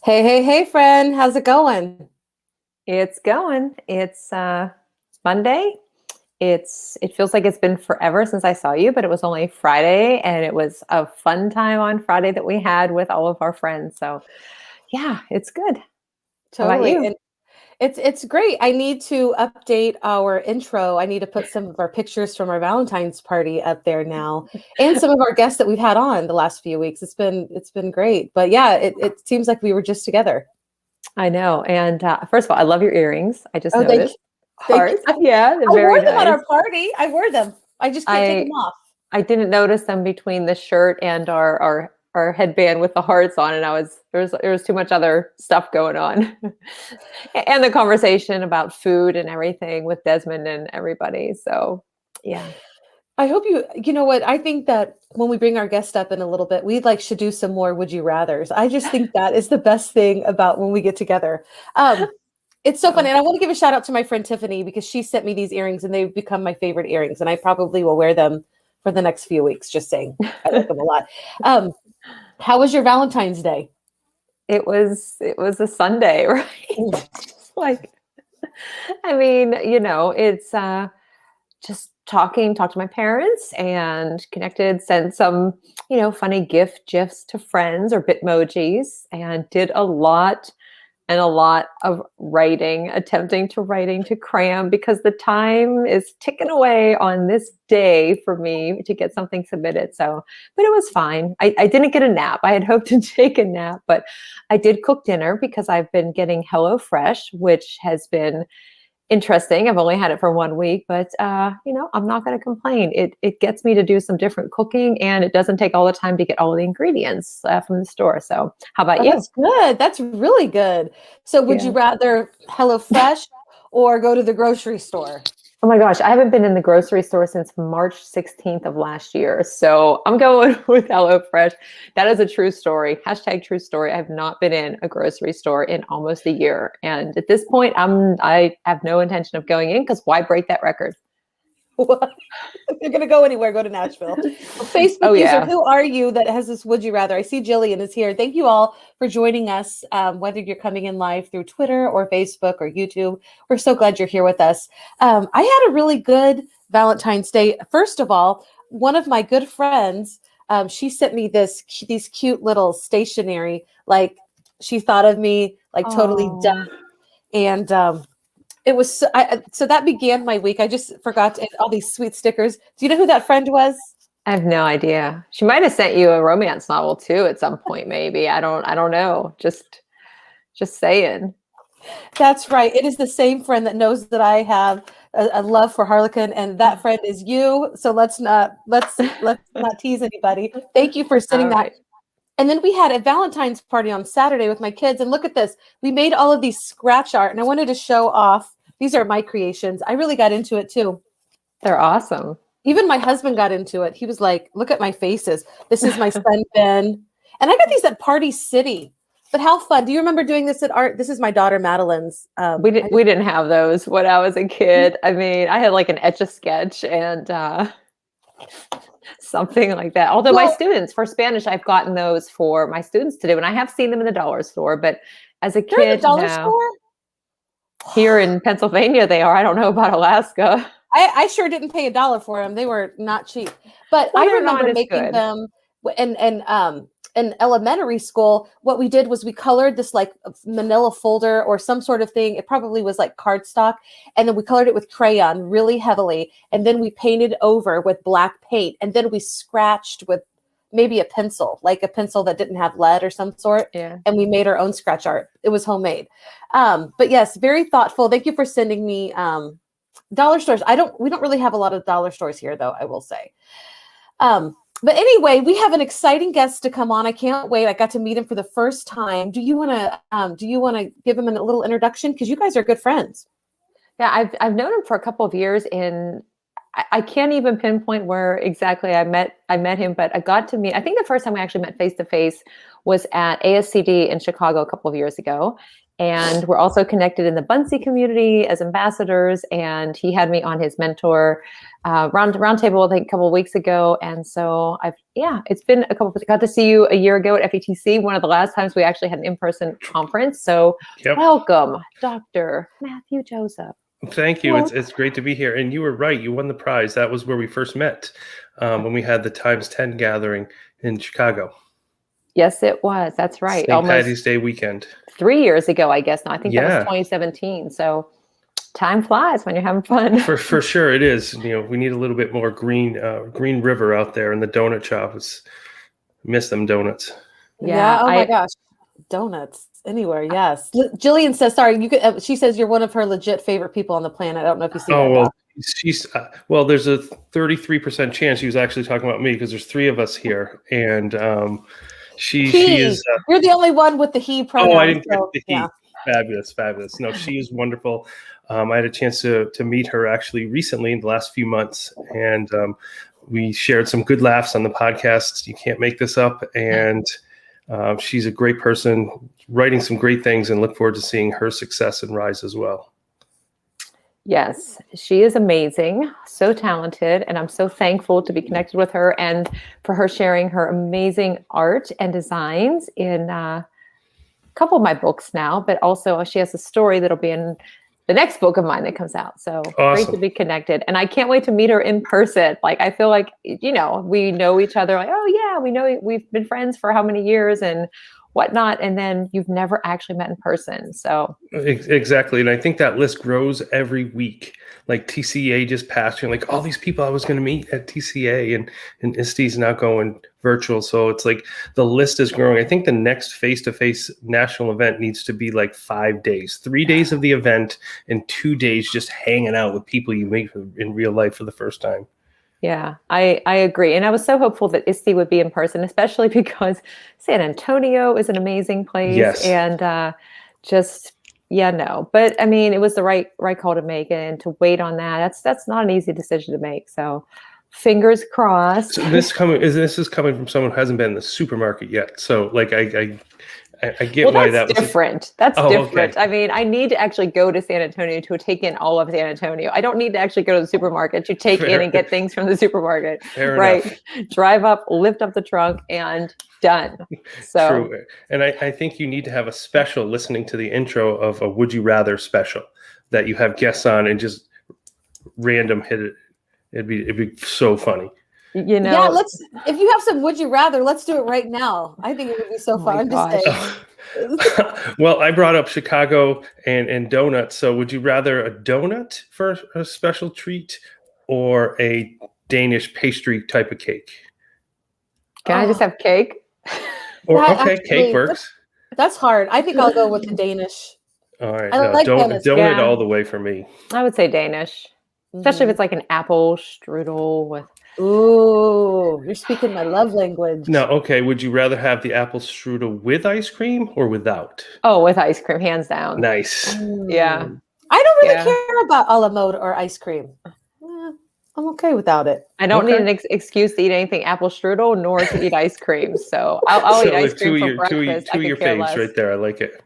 Hey, friend. How's it going? It's going. It's Monday. It feels like it's been forever since I saw you, but it was only Friday, and it was a fun time on Friday that we had with all of our friends. So, yeah, it's good. How about Totally. you? And it's great. I need to update our intro. I need to put some of our pictures from our Valentine's party up there now, and some of our guests that we've had on the last few weeks. It's been great. But yeah, it seems like we were just together. I know. And first of all, I love your earrings. I just Oh, thank you. noticed. Thank you. Hearts. Yeah, they're I very wore them at nice. our party. I wore them. I just can't take them I off. I didn't notice them between the shirt and our headband with the hearts on, and there was too much other stuff going on. And the conversation about food and everything with Desmond and everybody. So, yeah. I hope you know what? I think that when we bring our guest up in a little bit, we should do some more would you rathers. I just think that is the best thing about when we get together. It's so funny. So, And I want to give a shout out to my friend Tiffany because she sent me these earrings and they've become my favorite earrings. And I probably will wear them for the next few weeks, just saying. I like them a lot. Um, how was your Valentine's Day? it was a Sunday, right? Like, I mean, it's just talk to my parents and connected, sent some, funny gifs to friends or bitmojis, and did a lot of writing, attempting to cram because the time is ticking away on this day for me to get something submitted. So, but it was fine. I didn't get a nap. I had hoped to take a nap, but I did cook dinner because I've been getting HelloFresh, which has been interesting. I've only had it for 1 week, but I'm not going to complain. It gets me to do some different cooking, and it doesn't take all the time to get all the ingredients from the store. So, how about Oh, you? that's good. That's really good. So would you Yeah. rather HelloFresh or go to the grocery store? Oh my gosh, I haven't been in the grocery store since March 16th of last year. So I'm going with HelloFresh. That is a true story. Hashtag true story. I have not been in a grocery store in almost a year. And at this point, I have no intention of going in because why break that record? What? If you're going to go anywhere, go to Nashville. Well, Facebook Oh user, yeah. who are you that has this would you rather? I see Jillian is here. Thank you all for joining us, whether you're coming in live through Twitter or Facebook or YouTube. We're so glad you're here with us. I had a really good Valentine's Day. First of all, one of my good friends, she sent me these cute little stationery, like she thought of me like totally done. Oh, And it was so that began my week. I just forgot all these sweet stickers. Do you know who that friend was? I have no idea. She might have sent you a romance novel too at some point, maybe. I don't know. Just saying. That's right. It is the same friend that knows that I have a love for Harlequin, and that friend is you. So let's not tease anybody. Thank you for sending All that. right. And then we had a Valentine's party on Saturday with my kids. And look at this. We made all of these scratch art, and I wanted to show off. These are my creations. I really got into it too. They're awesome. Even my husband got into it. He was like, look at my faces. This is my son, Ben. And I got these at Party City. But how fun. Do you remember doing this at art? This is my daughter, Madeline's. We didn't have those when I was a kid. I mean, I had like an Etch-a-Sketch and something like that. Although my Well, students for Spanish, I've gotten those for my students to do, and I have seen them in the dollar store. But as a they're in the kid, dollar no. store. Here in Pennsylvania, they are. I don't know about Alaska. I sure didn't pay $1 for them. They were not cheap. But Well, I they're not remember as making good. them in elementary school. What we did was we colored this like manila folder or some sort of thing. It probably was like cardstock. And then we colored it with crayon really heavily. And then we painted over with black paint. And then we scratched with maybe a pencil, like a pencil that didn't have lead or some sort. Yeah. And we made our own scratch art. It was homemade. But yes, very thoughtful. Thank you for sending me dollar stores. We don't really have a lot of dollar stores here though, I will say. But anyway, we have an exciting guest to come on. I can't wait. I got to meet him for the first time. Do you want to give him a little introduction? Because you guys are good friends. Yeah, I've known him for a couple of years, and I can't even pinpoint where exactly I met him, but I got to meet. I think the first time we actually met face to face was at ASCD in Chicago a couple of years ago, and we're also connected in the Bunsey community as ambassadors. And he had me on his mentor roundtable, I think, a couple of weeks ago, and so it's been a couple. Got to see you a year ago at FETC, one of the last times we actually had an in-person conference. So welcome, Dr. Matthew Joseph. Thank you. It's great to be here. And you were right. You won the prize. That was where we first met when we had the Times 10 gathering in Chicago. Yes, it was. That's right. St. Patty's Day weekend. 3 years ago, I guess. Now I think that was 2017. So time flies when you're having fun. For sure, it is. We need a little bit more green river out there in the donut shop. Miss them donuts. Yeah. Oh my gosh, donuts. Anywhere, yes. Jillian says, "Sorry, you could." She says you're one of her legit favorite people on the planet. I don't know if you see. She's there's a 33% chance she was actually talking about me because there's three of us here, and she is. You're the only one with the he pronoun. Oh, I didn't get the he. Yeah. Fabulous. No, she is wonderful. I had a chance to meet her actually recently in the last few months, and we shared some good laughs on the podcast. You can't make this up, and. She's a great person, writing some great things, and look forward to seeing her success and rise as well. Yes, she is amazing, so talented, and I'm so thankful to be connected with her and for her sharing her amazing art and designs in a couple of my books now, but also she has a story that'll be in the next book of mine that comes out. So awesome. Great to be connected. And I can't wait to meet her in person. Like, I feel like, we know each other. Like, oh yeah, we know we've been friends for how many years and whatnot. And then you've never actually met in person. So exactly. And I think that list grows every week. Like TCA just passed, like all these people I was going to meet at TCA and EST's now going virtual. So it's like the list is growing. I think the next face-to-face national event needs to be like 5 days, 3 days of the event and 2 days just hanging out with people you meet in real life for the first time. Yeah, I agree. And I was so hopeful that EST would be in person, especially because San Antonio is an amazing place. Yes. And but I mean, it was the right call to make, and to wait on that. That's not an easy decision to make. So fingers crossed. So this is coming from someone who hasn't been in the supermarket yet. So like I get why that was different. That's different. Okay. I mean, I need to actually go to San Antonio to take in all of San Antonio. I don't need to actually go to the supermarket to take in and get things from the supermarket. Fair right. enough. Drive up, lift up the trunk, and done. So true. And I think you need to have a special listening to the intro of a Would You Rather special that you have guests on and just random hit it. It'd be so funny. Yeah, if you have some Would You Rather, let's do it right now. I think it would be so fun to say. Well, I brought up Chicago and donuts. So would you rather a donut for a special treat or a Danish pastry type of cake? Can I just have cake? Cake works. That's hard. I think I'll go with the Danish. All right. Donut all the way for me. I would say Danish. Especially if it's like an apple strudel with. Ooh, you're speaking my love language. No, okay. Would you rather have the apple strudel with ice cream or without? Oh, with ice cream, hands down. Nice. Yeah. I don't really care about a la mode or ice cream. I'm okay without it. I don't need an excuse to eat anything apple strudel nor to eat ice cream. So I'll eat ice cream for breakfast. Two of your faves right there. I like it.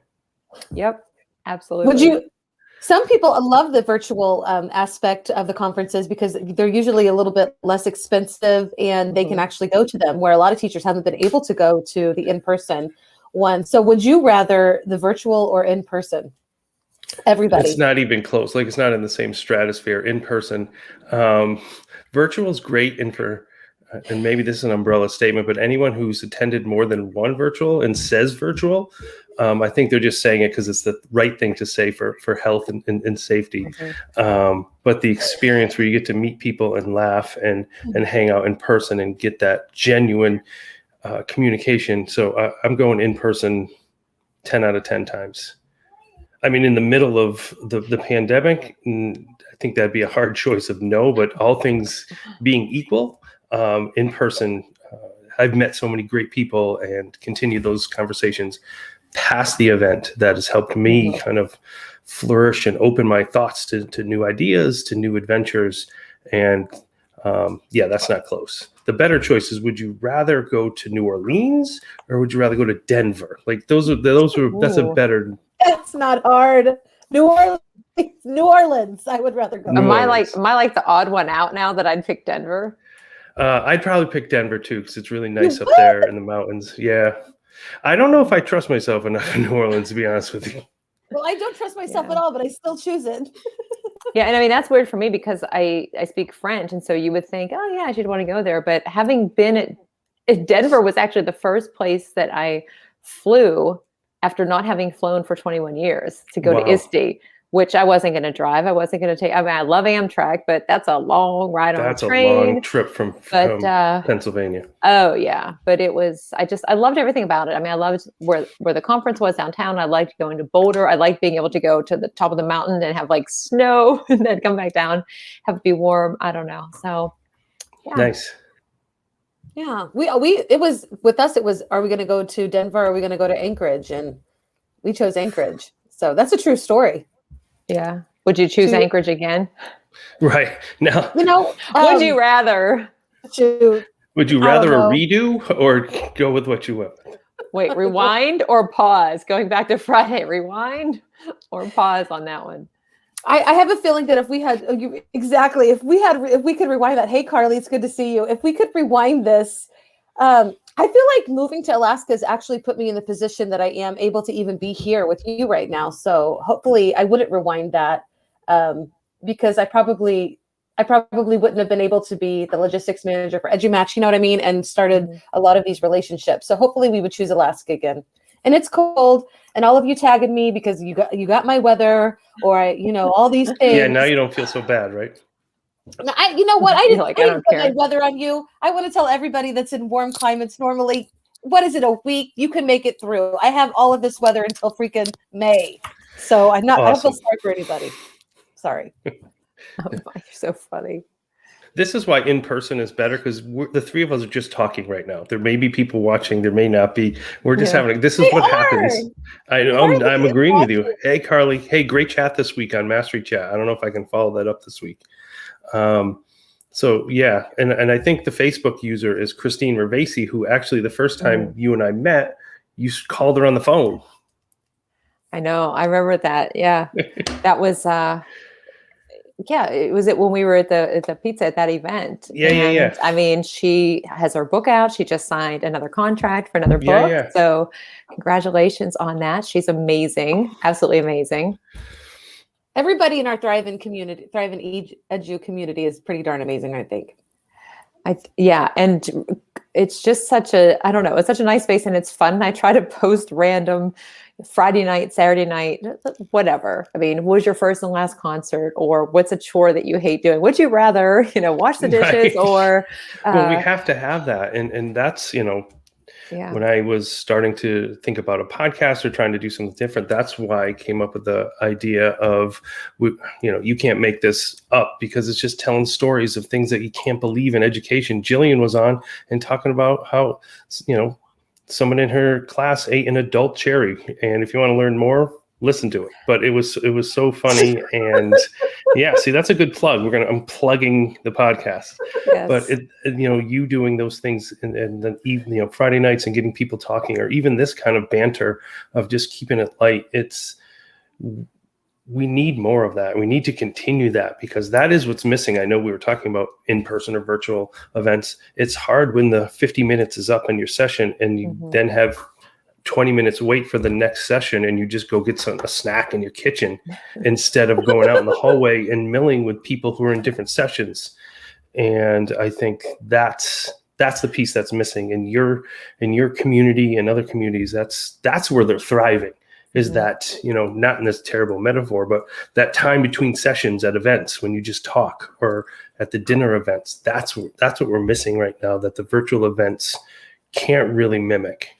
Yep, absolutely. Some people love the virtual aspect of the conferences because they're usually a little bit less expensive and they can actually go to them, where a lot of teachers haven't been able to go to the in-person one. So would you rather the virtual or in-person? Everybody. It's not even close. Like, it's not in the same stratosphere. In person. Virtual is great. And maybe this is an umbrella statement, but anyone who's attended more than one virtual and says virtual, I think they're just saying it because it's the right thing to say for health and safety. But the experience where you get to meet people and laugh and hang out in person and get that genuine communication. So I'm going in person 10 out of 10 times. I mean, in the middle of the pandemic, I think that'd be a hard choice of no, but all things being equal, in person I've met so many great people and continued those conversations past the event that has helped me kind of flourish and open my thoughts to new ideas, to new adventures. And that's not close. The better choice is, would you rather go to New Orleans or would you rather go to Denver? Like that's a better. That's not hard. New Orleans. I would rather go. Am I like the odd one out now that I'd pick Denver? I'd probably pick Denver too, because it's really nice up there in the mountains. Yeah. I don't know if I trust myself enough in New Orleans, to be honest with you. Well, I don't trust myself at all, but I still choose it. Yeah, and I mean, that's weird for me because I speak French, and so you would think, oh yeah, I should want to go there. But having been at Denver was actually the first place that I flew after not having flown for 21 years to go to EST, which I wasn't going to drive. I wasn't going to take. I mean, I love Amtrak, but that's a long ride on a train. That's a long trip from Pennsylvania. Oh yeah, but it was. I loved everything about it. I mean, I loved where the conference was downtown. I liked going to Boulder. I liked being able to go to the top of the mountain and have like snow, and then come back down, have it be warm. I don't know. So yeah. Nice. Yeah, it was with us. It was, are we going to go to Denver? Or are we going to go to Anchorage? And we chose Anchorage. So that's a true story. Yeah. Would you choose Anchorage again? Right. Now, would you rather? Would you rather a redo or go with what you went? Wait, rewind or pause? Going back to Friday, rewind or pause on that one? I have a feeling that if we could rewind that. Hey, Carly, it's good to see you. If we could rewind this, I feel like moving to Alaska has actually put me in the position that I am able to even be here with you right now. So hopefully I wouldn't rewind that because I probably wouldn't have been able to be the logistics manager for EduMatch, you know what I mean? And started a lot of these relationships. So hopefully we would choose Alaska again. And it's cold, and all of you tagged me because you got my weather, or all these things. Yeah, now you don't feel so bad, right? You know what? I didn't put care. my weather on you. I want to tell everybody that's in warm climates normally, what is it, a week? You can make it through. I have all of this weather until freaking May. So I'm not, awesome. I don't feel sorry for anybody. Sorry. Oh, you're so funny. This is why in person is better, because the three of us are just talking right now. There may be people watching. There may not be. We're just having. This is what happens. I'm agreeing with you. Hey, Carly. Hey, great chat this week on Mastery Chat. I don't know if I can follow that up this week. So yeah, and I think the Facebook user is Christine Rivasi, who actually the first time you and I met, you called her on the phone. I know. I remember that. Yeah, that was. Yeah, it was when we were at the pizza at that event. Yeah. I mean, she has her book out. She just signed another contract for another book. Yeah. So congratulations on that. She's amazing. Absolutely amazing. Everybody in our Thrive in Edu community is pretty darn amazing, I think. Yeah. And it's just it's such a nice space, and it's fun. I try to post random Friday night, Saturday night, whatever. I mean, what was your first and last concert, or what's a chore that you hate doing? Would you rather, wash the dishes or? Well, we have to have that. And that's, when I was starting to think about a podcast or trying to do something different, that's why I came up with the idea of, you can't make this up, because it's just telling stories of things that you can't believe in education. Jillian was on and talking about how, someone in her class ate an adult cherry. And if you want to learn more, listen to it. But it was so funny. And yeah, see, that's a good plug. I'm plugging the podcast. Yes. But you doing those things and then Friday nights and getting people talking, or even this kind of banter of just keeping it light. We need more of that. We need to continue that, because that is what's missing. I know we were talking about in-person or virtual events. It's hard when the 50 minutes is up in your session and you then have 20 minutes wait for the next session, and you just go get a snack in your kitchen instead of going out in the hallway and milling with people who are in different sessions. And I think that's the piece that's missing in your community and other communities. That's where they're thriving. Is that, not in this terrible metaphor, but that time between sessions at events when you just talk, or at the dinner events, that's what we're missing right now, that the virtual events can't really mimic.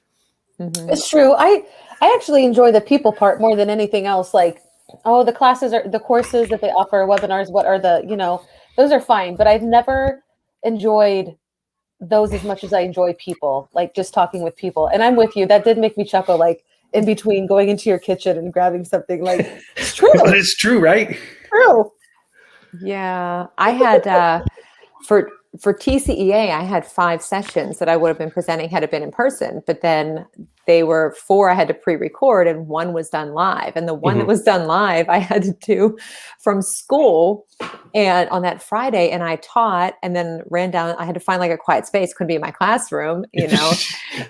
Mm-hmm. It's true. I actually enjoy the people part more than anything else. Like, the courses that they offer, webinars, what are those are fine, but I've never enjoyed those as much as I enjoy people, like just talking with people. And I'm with you. That did make me chuckle, like in between going into your kitchen and grabbing something. Like, it's true. But it's true, right? True. Yeah, I had for TCEA, I had 5 sessions that I would have been presenting had it been in person, but then they were 4 I had to pre-record and 1 was done live. And the one that was done live, I had to do from school and on that Friday, and I taught and then ran down. I had to find like a quiet space, couldn't be in my classroom, you know,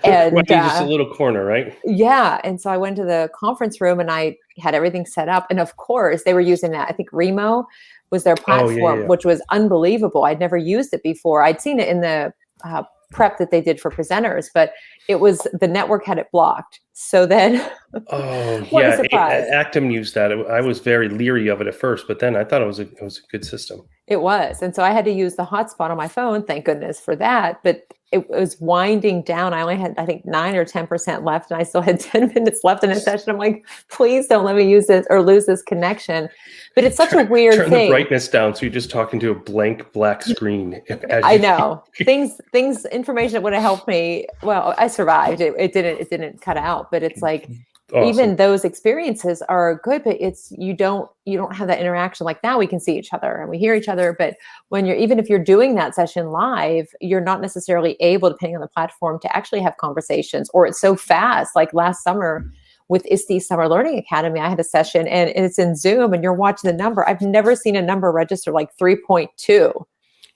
and Well, just a little corner, right? yeah. And so I went to the conference room and I had everything set up. And of course they were using that. I think Remo was their platform, which was unbelievable. I'd never used it before. I'd seen it in the prep that they did for presenters, but it was, the network had it blocked. So then, what a surprise. Actum used that. I was very leery of it at first, but then I thought it was a good system. It was. And so I had to use the hotspot on my phone. Thank goodness for that. But it was winding down. I only had, I think, 9 or 10% left, and I still had 10 minutes left in a session. I'm like, please don't let me use this or lose this connection. But it's such a weird thing. Turn the brightness down so you're just talking to a blank black screen. I know. Information that would have helped me. Well, I survived. It didn't cut out. But it's like, awesome. Even those experiences are good, but it's you don't have that interaction. Like now we can see each other and we hear each other, but when even if you're doing that session live, you're not necessarily able, depending on the platform, to actually have conversations, or it's so fast. Like last summer with EST Summer Learning Academy, I had a session and it's in Zoom and you're watching the number. I've never seen a number register like 3.2.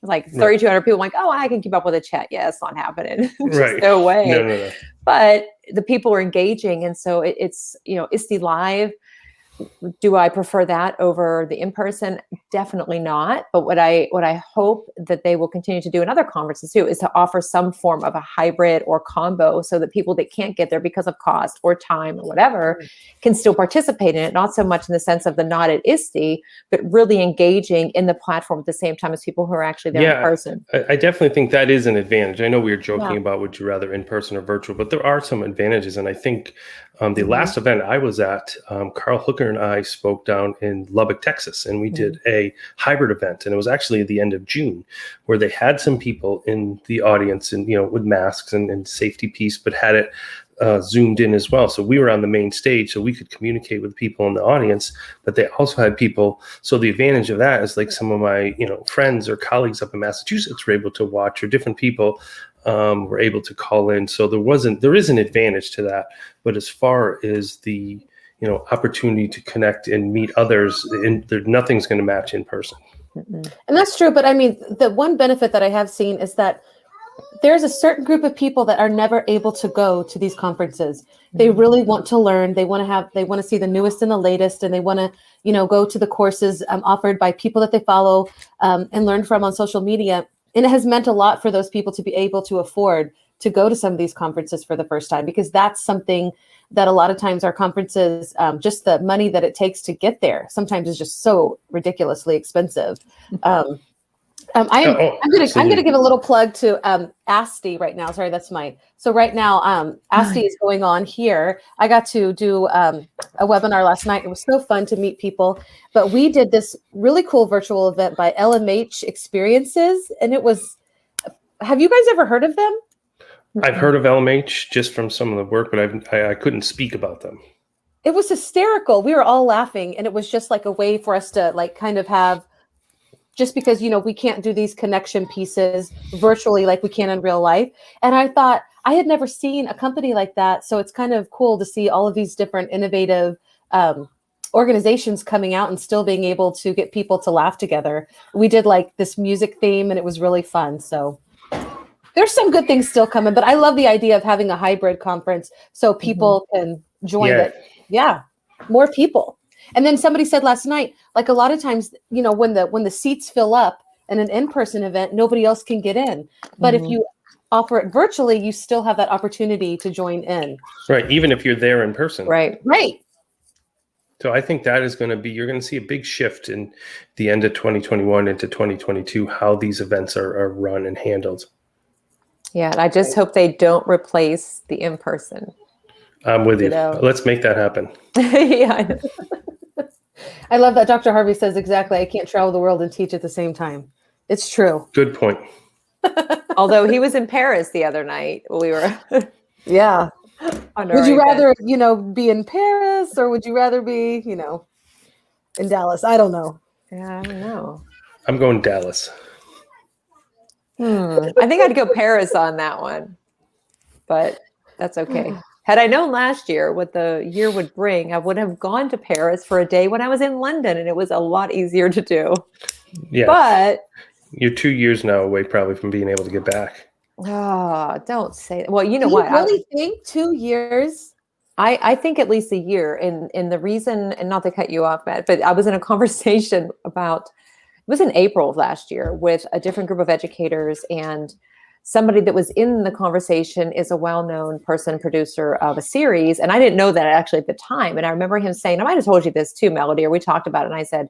Like 3,200 people. I'm like, oh, I can keep up with a chat. Yeah, it's not happening. Right. No way. No. But the people are engaging. And so it's, ISTE Live. Do I prefer that over the in-person? Definitely not. But what I hope that they will continue to do in other conferences too is to offer some form of a hybrid or combo so that people that can't get there because of cost or time or whatever can still participate in it. Not so much in the sense of the not at ISTE, but really engaging in the platform at the same time as people who are actually there in person. I definitely think that is an advantage. I know we were joking about would you rather in person or virtual, but there are some advantages. And I think the last event I was at, Carl Hooker and I spoke down in Lubbock, Texas, and we did a hybrid event. And it was actually at the end of June where they had some people in the audience and, with masks and safety piece, but had it zoomed in as well. So we were on the main stage so we could communicate with people in the audience, but they also had people. So the advantage of that is like some of my, friends or colleagues up in Massachusetts were able to watch, or different people were able to call in. So there is an advantage to that. But as far as the, opportunity to connect and meet others, nothing's going to match in person. And that's true. But I mean, the one benefit that I have seen is that there's a certain group of people that are never able to go to these conferences. They really want to learn. They want to see the newest and the latest, and they want to, go to the courses offered by people that they follow and learn from on social media. And it has meant a lot for those people to be able to afford to go to some of these conferences for the first time, because that's something that a lot of times our conferences, just the money that it takes to get there sometimes is just so ridiculously expensive. I'm going to give a little plug to ASTE right now. Sorry, so right now ASTE is going on here. I got to do a webinar last night. It was so fun to meet people, but we did this really cool virtual event by LMH Experiences. And have you guys ever heard of them? I've heard of LMH just from some of the work, but I couldn't speak about them. It was hysterical. We were all laughing, and it was just like a way for us to like kind of have, just because, we can't do these connection pieces virtually like we can in real life. And I thought I had never seen a company like that. So it's kind of cool to see all of these different innovative organizations coming out and still being able to get people to laugh together. We did like this music theme, and it was really fun. So there's some good things still coming, but I love the idea of having a hybrid conference so people can join it. Yeah, more people. And then somebody said last night, like a lot of times, when the seats fill up in an in-person event, nobody else can get in. But if you offer it virtually, you still have that opportunity to join in. Right, even if you're there in person. Right. So I think that is going to be, you're going to see a big shift in the end of 2021 into 2022, how these events are run and handled. Yeah, and I just hope they don't replace the in-person. I'm with you. Let's make that happen. Yeah, I know. I love that Dr. Harvey says exactly, I can't travel the world and teach at the same time. It's true. Good point. Although he was in Paris the other night. We were Yeah. on Would our you event. rather, be in Paris, or would you rather be, in Dallas? I don't know. Yeah, I don't know. I'm going Dallas. I think I'd go Paris on that one, but that's okay. Had I known last year what the year would bring, I would have gone to Paris for a day when I was in London, and it was a lot easier to do. Yeah. But You're 2 years now away probably from being able to get back. don't say. Well, you know Do what? you really think 2 years? I think at least a year. And the reason, and not to cut you off, Matt, but I was in a conversation about, it was in April of last year, with a different group of educators, and somebody that was in the conversation is a well-known person, producer of a series. And I didn't know that actually at the time. And I remember him saying, I might have told you this too, Melody, or we talked about it. And I said,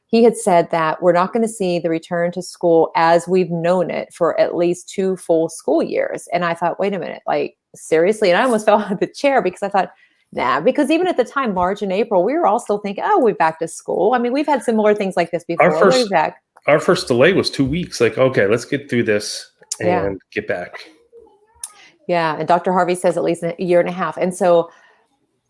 he had said that we're not going to see the return to school as we've known it for at least 2 full school years. And I thought, wait a minute, like seriously? And I almost fell out of the chair because I thought, nah, because even at the time, March and April, we were all still thinking, oh, we're back to school. I mean, we've had similar things like this before. Our first delay was 2 weeks. Like, okay, let's get through this and get back. Yeah. And Dr. Harvey says at least a year and a half. And so,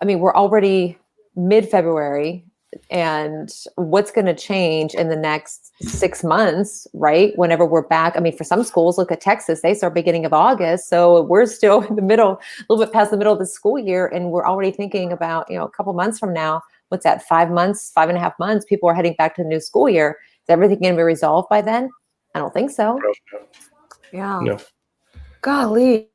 I mean, we're already mid-February, and what's going to change in the next 6 months, right? Whenever we're back. I mean, for some schools, look at Texas, they start beginning of August. So we're still in the middle, a little bit past the middle of the school year. And we're already thinking about, a couple months from now, what's that, 5 months, 5.5 months, people are heading back to the new school year. Is everything going to be resolved by then? I don't think so. Yeah. No. Golly.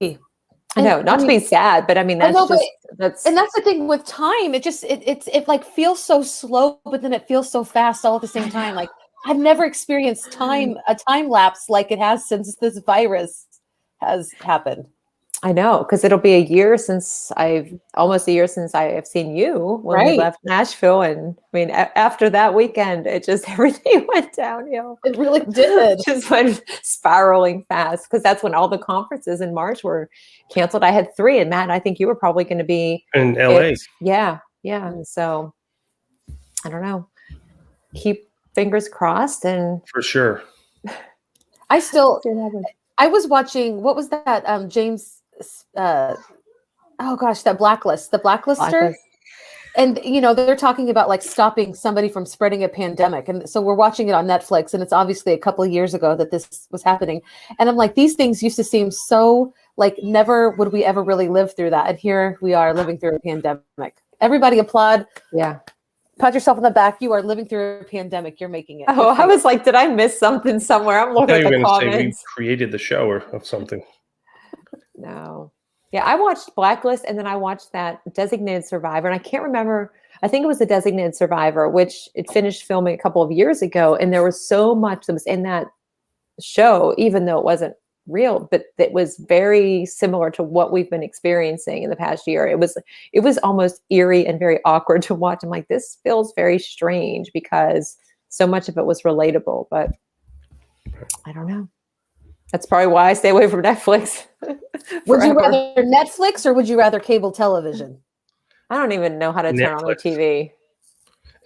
I know, not to be sad, but I mean, that's the thing with time. It just, it like feels so slow, but then it feels so fast all at the same time. Like I've never experienced a time lapse like it has since this virus has happened. I know, because it'll be almost a year since I have seen you when we left Nashville. And I mean, after that weekend, it just, everything went downhill. It really did. Just went spiraling fast, because that's when all the conferences in March were canceled. I had 3, and Matt, I think you were probably going to be in LA. Yeah. So I don't know. Keep fingers crossed, and For sure. I was watching, what was that? James, that Blacklist, the Blacklister. And, they're talking about like stopping somebody from spreading a pandemic. And so we're watching it on Netflix, and it's obviously a couple of years ago that this was happening. And I'm like, these things used to seem so like never would we ever really live through that. And here we are living through a pandemic. Everybody applaud. Yeah. Pat yourself on the back. You are living through a pandemic. You're making it. Oh, I was like, did I miss something somewhere? I'm looking at the comments. Say we created the show or something. No. Yeah, I watched Blacklist, and then I watched that Designated Survivor, and I can't remember. I think it was the Designated Survivor, which it finished filming a couple of years ago, and there was so much that was in that show, even though it wasn't real, but it was very similar to what we've been experiencing in the past year. It was almost eerie and very awkward to watch. I'm like, this feels very strange, because so much of it was relatable, but I don't know. That's probably why I stay away from Netflix. Would you rather Netflix or would you rather cable television? I don't even know how to turn on the TV.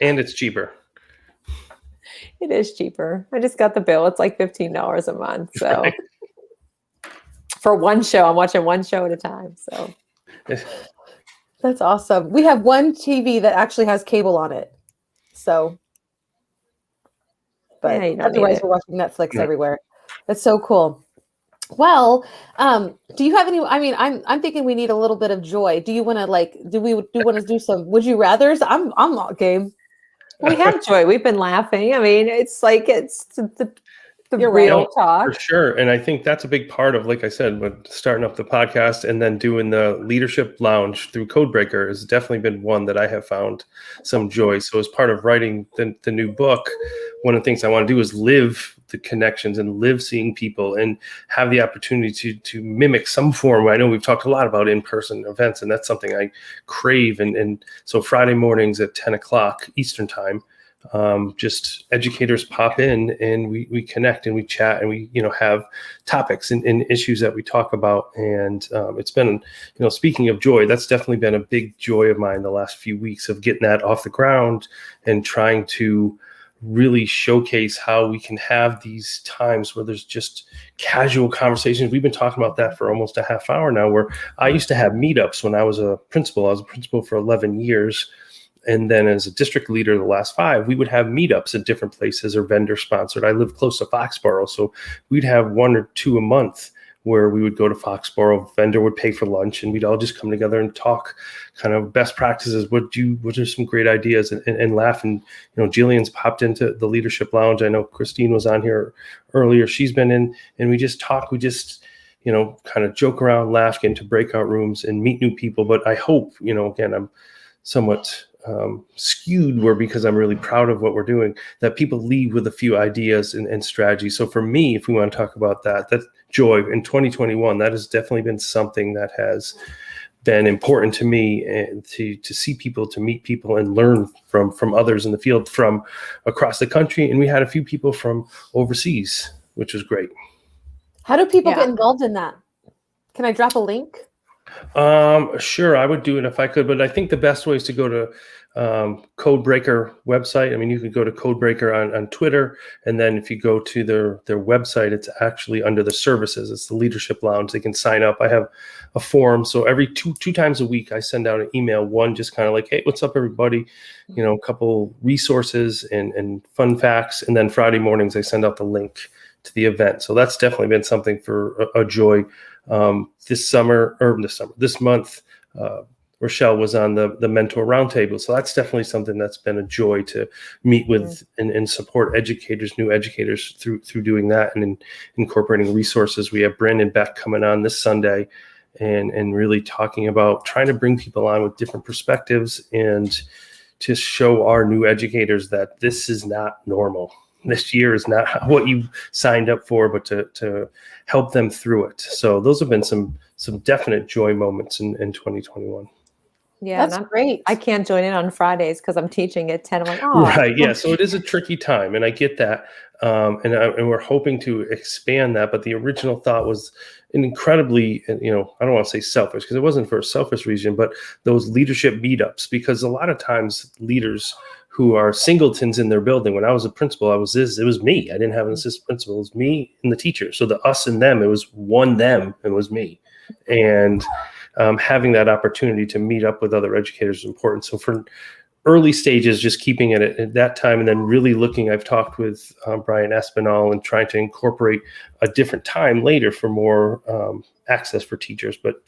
And it's cheaper. It is cheaper. I just got the bill. It's like $15 a month. So for one show, I'm watching one show at a time. So that's awesome. We have one TV that actually has cable on it. So, but otherwise we're watching Netflix everywhere. That's so cool. Well, do you have any? I mean, I'm thinking we need a little bit of joy. Do you want to want to do some would you rather's? I'm not game. We have joy. We've been laughing. I mean, it's like the You're real right. talk. For sure. And I think that's a big part of, like I said, with starting up the podcast and then doing the leadership lounge through Codebreaker has definitely been one that I have found some joy. So as part of writing the new book, one of the things I want to do is live the connections and live seeing people and have the opportunity to mimic some form. I know we've talked a lot about in-person events, and that's something I crave. And so Friday mornings at 10 o'clock Eastern time, just educators pop in and we connect and we chat and we have topics and issues that we talk about. And it's been, speaking of joy, that's definitely been a big joy of mine the last few weeks of getting that off the ground and trying to really showcase how we can have these times where there's just casual conversations. We've been talking about that for almost a half hour now, where I used to have meetups when I was a principal. I was a principal for 11 years. And then as a district leader, the last 5, we would have meetups at different places or vendor sponsored. I live close to Foxborough, so we'd have 1 or 2 a month where we would go to Foxborough, vendor would pay for lunch, and we'd all just come together and talk kind of best practices. What are some great ideas, and laugh. And, Jillian's popped into the leadership lounge. I know Christine was on here earlier. She's been in, and we just talk. We just, kind of joke around, laugh, get into breakout rooms and meet new people. But I hope, again, I'm somewhat skewed where, because I'm really proud of what we're doing, that people leave with a few ideas and strategies. So for me, if we want to talk about that joy in 2021, that has definitely been something that has been important to me, and to see people, to meet people and learn from others in the field from across the country. And we had a few people from overseas, which was great. How do people get involved in that? Can I drop a link? Sure, I would do it if I could, but I think the best way is to go to Codebreaker website. I mean, you could go to Codebreaker on Twitter, and then if you go to their website, it's actually under the services. It's the Leadership Lounge. They can sign up. I have a forum, so every two times a week, I send out an email. One, just kind of like, hey, what's up, everybody? A couple resources and fun facts, and then Friday mornings, I send out the link to the event. So that's definitely been something for a joy. This month, Rachelle was on the mentor roundtable. So that's definitely something that's been a joy to meet with and support educators, new educators through doing that and incorporating resources. We have Brandon Beck coming on this Sunday and really talking about trying to bring people on with different perspectives and to show our new educators that this is not normal. This year is not what you signed up for, but to help them through it. So those have been some definite joy moments in 2021. Yeah, that's great. I can't join in on Fridays because I'm teaching at 10. I'm like, oh. Right, yeah. So it is a tricky time, and I get that. And we're hoping to expand that. But the original thought was an incredibly, I don't want to say selfish, because it wasn't for a selfish reason, but those leadership meetups, because a lot of times leaders who are singletons in their building. When I was a principal, it was me. I didn't have an assistant principal. It was me and the teacher. So the us and them, it was one them, it was me. And having that opportunity to meet up with other educators is important. So for early stages, just keeping it at that time, and then really looking, I've talked with Brian Espinal and trying to incorporate a different time later for more access for teachers, but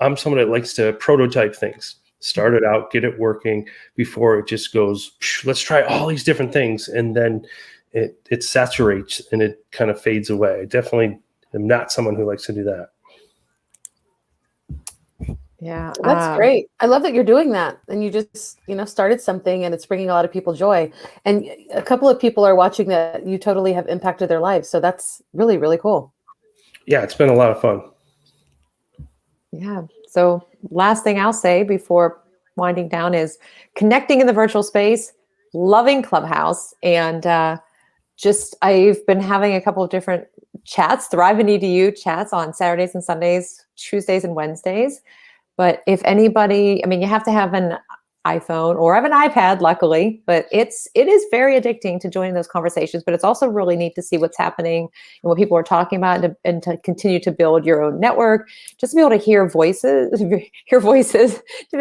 I'm someone that likes to prototype things. Start it out, get it working before it just goes, let's try all these different things. And then it saturates and it kind of fades away. I definitely am not someone who likes to do that. Yeah, that's great. I love that you're doing that. And you just, started something and it's bringing a lot of people joy. And a couple of people are watching that you totally have impacted their lives. So that's really, really cool. Yeah, it's been a lot of fun. Yeah. So last thing I'll say before winding down is connecting in the virtual space, loving Clubhouse, and I've been having a couple of different chats, Thrive and EDU chats on Saturdays and Sundays, Tuesdays and Wednesdays. But if anybody, you have to have an iPhone or have an iPad, luckily, but it is very addicting to join those conversations, but it's also really neat to see what's happening and what people are talking about and to continue to build your own network, just to be able to hear voices, to be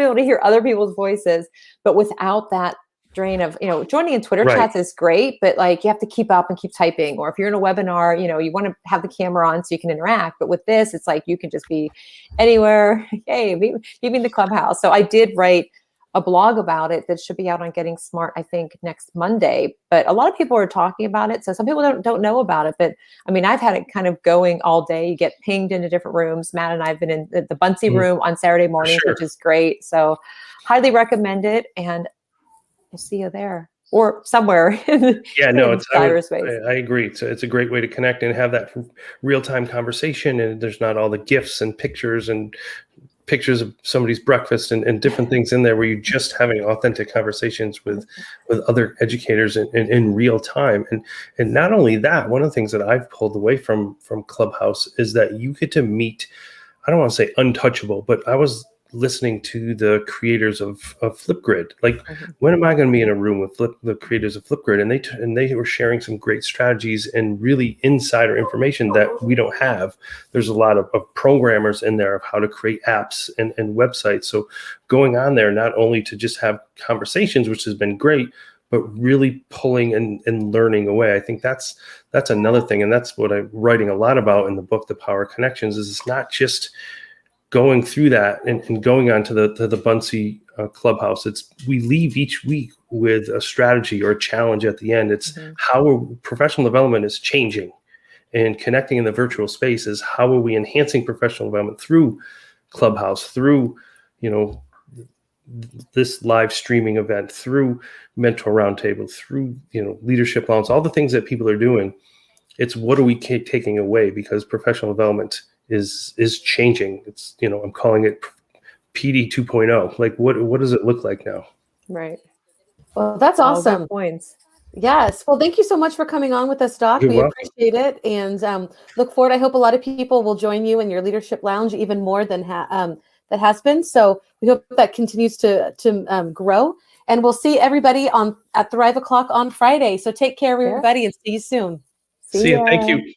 able to hear other people's voices, but without that drain of, joining in Twitter chats is great, but you have to keep up and keep typing, or if you're in a webinar, you want to have the camera on so you can interact. But with this, it's you can just be anywhere. Hey, meet me in the Clubhouse. So I did write a blog about it that should be out on Getting Smart, I think, next Monday. But a lot of people are talking about it. So some people don't know about it. But I've had it kind of going all day. You get pinged into different rooms. Matt and I have been in the Bunsey room on Saturday mornings, which is great. So highly recommend it. And we'll see you there or somewhere. Yeah, no, I agree. It's a great way to connect and have that real-time conversation. And there's not all the GIFs and pictures of somebody's breakfast and different things in there, where you're just having authentic conversations with other educators in real time. And not only that, one of the things that I've pulled away from Clubhouse is that you get to meet, I don't want to say untouchable, but I was listening to the creators of Flipgrid. Like, when am I going to be in a room with the creators of Flipgrid? And they were sharing some great strategies and really insider information that we don't have. There's a lot of programmers in there of how to create apps and websites. So going on there, not only to just have conversations, which has been great, but really pulling and learning away. I think that's another thing. And that's what I'm writing a lot about in the book, The Power of Connections, is it's not just going through that and going on to the Bunsey Clubhouse. We leave each week with a strategy or a challenge at the end. It's how professional development is changing, and connecting in the virtual space is how are we enhancing professional development through Clubhouse, through, this live streaming event, through mentor roundtable, through, leadership lounge, all the things that people are doing. It's what are we taking away, because professional development is changing. It's, I'm calling it PD 2.0. Like, what does it look like now? Right. Well, that's awesome. All good points. Yes. Well, thank you so much for coming on with us, Doc. We appreciate it, and look forward. I hope a lot of people will join you in your leadership lounge even more than that has been. So we hope that continues to grow, and we'll see everybody at Thrive O'Clock on Friday. So take care, everybody, and see you soon. See you. Thank you.